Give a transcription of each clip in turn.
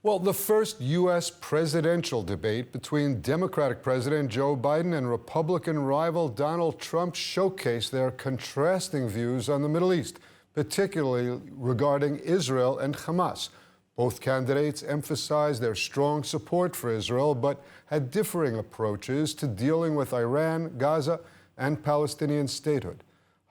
Well, the first U.S. presidential debate between Democratic President Joe Biden and Republican rival Donald Trump showcased their contrasting views on the Middle East, particularly regarding Israel and Hamas. Both candidates emphasized their strong support for Israel, but had differing approaches to dealing with Iran, Gaza, and Palestinian statehood,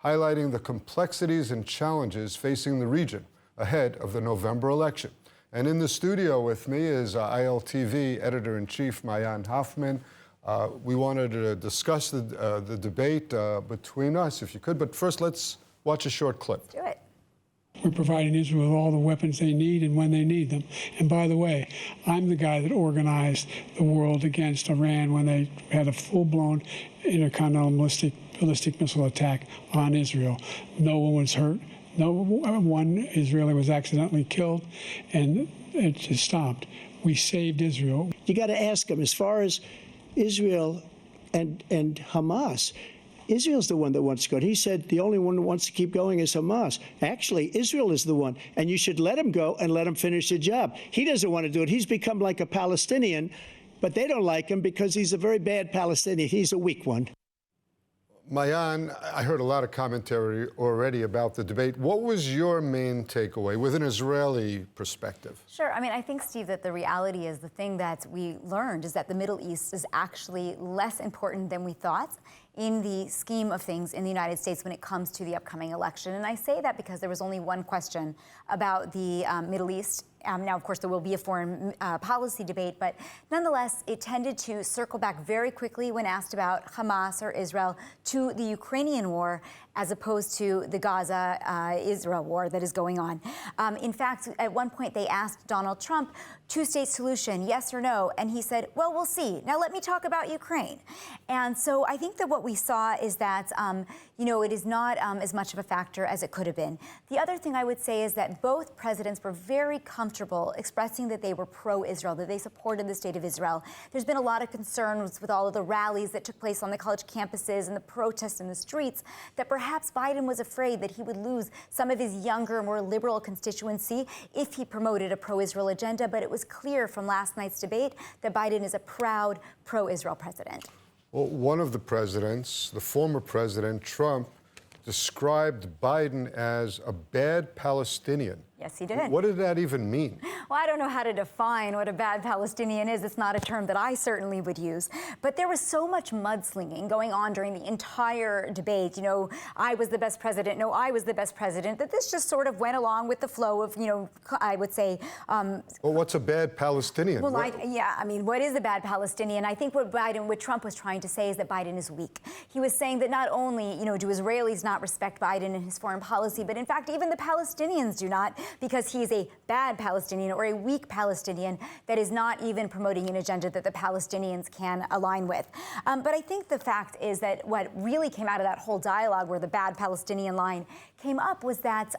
highlighting the complexities and challenges facing the region ahead of the November election. And in the studio with me is ILTV Editor-in-Chief Maayan Hoffman. We wanted to discuss the debate between us, if you could. But first, let's watch a short clip. Do it. We're providing Israel with all the weapons they need and when they need them. And by the way, I'm the guy that organized the world against Iran when they had a full-blown intercontinental ballistic missile attack on Israel. No one was hurt. No one Israeli was accidentally killed, and it just stopped. We saved Israel. You got to ask them, as far as Israel and Hamas, Israel's the one that wants to go. He said the only one who wants to keep going is Hamas. Actually, Israel is the one, and you should let him go and let him finish the job. He doesn't want to do it. He's become like a Palestinian, but they don't like him because he's a very bad Palestinian. He's a weak one. Maayan, I heard a lot of commentary already about the debate. What was your main takeaway with an Israeli perspective? Sure. I mean, I think, Steve, that the reality is the thing that we learned is that the Middle East is actually less important than we thought in the scheme of things in the United States when it comes to the upcoming election. And I say that because there was only one question about the Middle East. Now, of course, there will be a foreign policy debate, but nonetheless, it tended to circle back very quickly when asked about Hamas or Israel to the Ukrainian war, as opposed to the Gaza-Israel war that is going on. In fact, at one point, they asked Donald Trump, two-state solution, yes or no? And he said, well, we'll see. Now, let me talk about Ukraine. And so I think that what we saw is that, it is not as much of a factor as it could have been. The other thing I would say is that both presidents were very comfortable expressing that they were pro-Israel, that they supported the state of Israel. There's been a lot of concerns with all of the rallies that took place on the college campuses and the protests in the streets that perhaps Biden was afraid that he would lose some of his younger, more liberal constituency if he promoted a pro-Israel agenda. But it was clear from last night's debate that Biden is a proud pro-Israel president. Well, one of the presidents, the former President Trump, described Biden as a bad Palestinian. Yes, he did. What did that even mean? Well, I don't know how to define what a bad Palestinian is. It's not a term that I certainly would use. But there was so much mudslinging going on during the entire debate. I was the best president. No, I was the best president. That this just sort of went along with the flow of, I would say. Well, what's a bad Palestinian? Well, what is a bad Palestinian? I think what Trump was trying to say is that Biden is weak. He was saying that not only, do Israelis not respect Biden and his foreign policy, but in fact, even the Palestinians do not, because he's a bad Palestinian or a weak Palestinian that is not even promoting an agenda that the Palestinians can align with. But I think the fact is that what really came out of that whole dialogue where the bad Palestinian line came up was that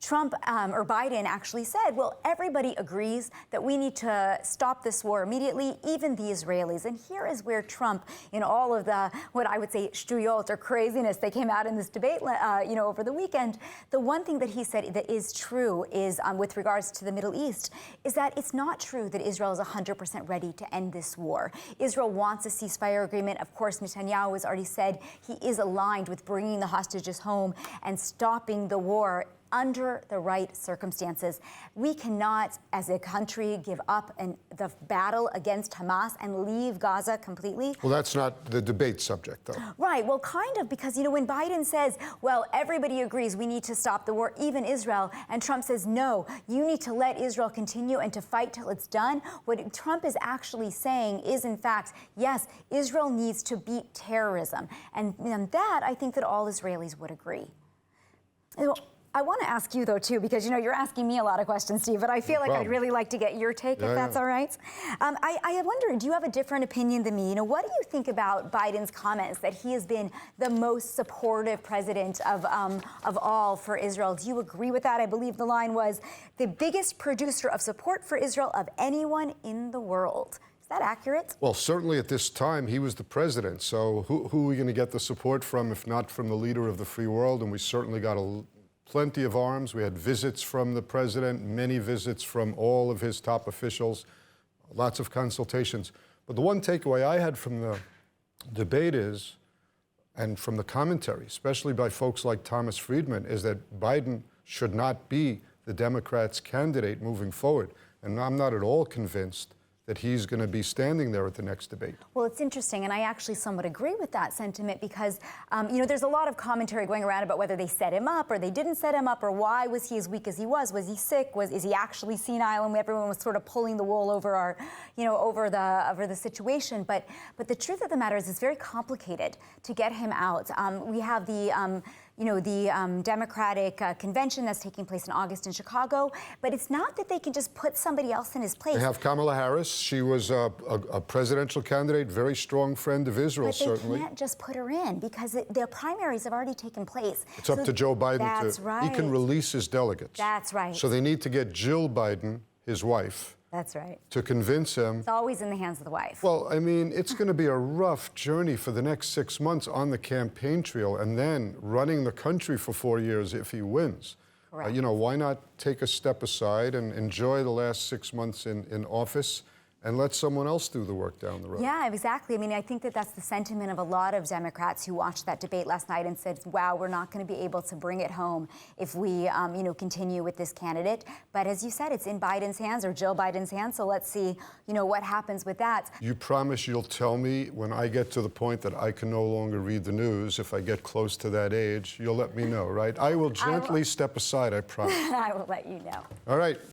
Trump or Biden actually said, well, everybody agrees that we need to stop this war immediately, even the Israelis. And here is where Trump, in all of the, what I would say, shtuyot or craziness that came out in this debate, over the weekend, the one thing that he said that is true is, with regards to the Middle East, is that it's not true that Israel is 100% ready to end this war. Israel wants a ceasefire agreement. Of course, Netanyahu has already said he is aligned with bringing the hostages home and stopping the war under the right circumstances. We cannot, as a country, give up the battle against Hamas and leave Gaza completely. Well, that's not the debate subject, though. Right. Well, kind of, because, when Biden says, well, everybody agrees we need to stop the war, even Israel, and Trump says, no, you need to let Israel continue and to fight till it's done, what Trump is actually saying is, in fact, yes, Israel needs to beat terrorism. And on that, I think that all Israelis would agree. I want to ask you, though, too, because, you're asking me a lot of questions, Steve, but I feel like I'd really like to get your take, if that's all right. I wonder, do you have a different opinion than me? What do you think about Biden's comments that he has been the most supportive president of all for Israel? Do you agree with that? I believe the line was the biggest producer of support for Israel of anyone in the world. Is that accurate? Well, certainly at this time, he was the president. So who are we going to get the support from, if not from the leader of the free world? And we certainly got a plenty of arms. We had visits from the president, many visits from all of his top officials, lots of consultations. But the one takeaway I had from the debate is, and from the commentary, especially by folks like Thomas Friedman, is that Biden should not be the Democrats' candidate moving forward. And I'm not at all convinced that he's going to be standing there at the next debate. Well, it's interesting, and I actually somewhat agree with that sentiment because, you know, there's a lot of commentary going around about whether they set him up or they didn't set him up, or why was he as weak as he was? Was he sick? Is he actually senile? And everyone was sort of pulling the wool over our, you know, over the situation. But the truth of the matter is, it's very complicated to get him out. We have the Democratic convention that's taking place in August in Chicago, but it's not that they can just put somebody else in his place. They have Kamala Harris. She was a presidential candidate, very strong friend of Israel, certainly. But they can't just put her in because their primaries have already taken place. It's up to Joe Biden. That's right. He can release his delegates. That's right. So they need to get Jill Biden, his wife, that's right. to convince him. It's always in the hands of the wife. Well, I mean, it's going to be a rough journey for the next 6 months on the campaign trail, and then running the country for 4 years if he wins. Correct. You know, why not take a step aside and enjoy the last 6 months in office and let someone else do the work down the road? Yeah, exactly. I mean, I think that that's the sentiment of a lot of Democrats who watched that debate last night and said, wow, we're not going to be able to bring it home if we, continue with this candidate. But as you said, it's in Biden's hands, or Jill Biden's hands, so let's see, what happens with that. You promise you'll tell me when I get to the point that I can no longer read the news, if I get close to that age, you'll let me know, right? I will gently step aside, I promise. I will let you know. All right,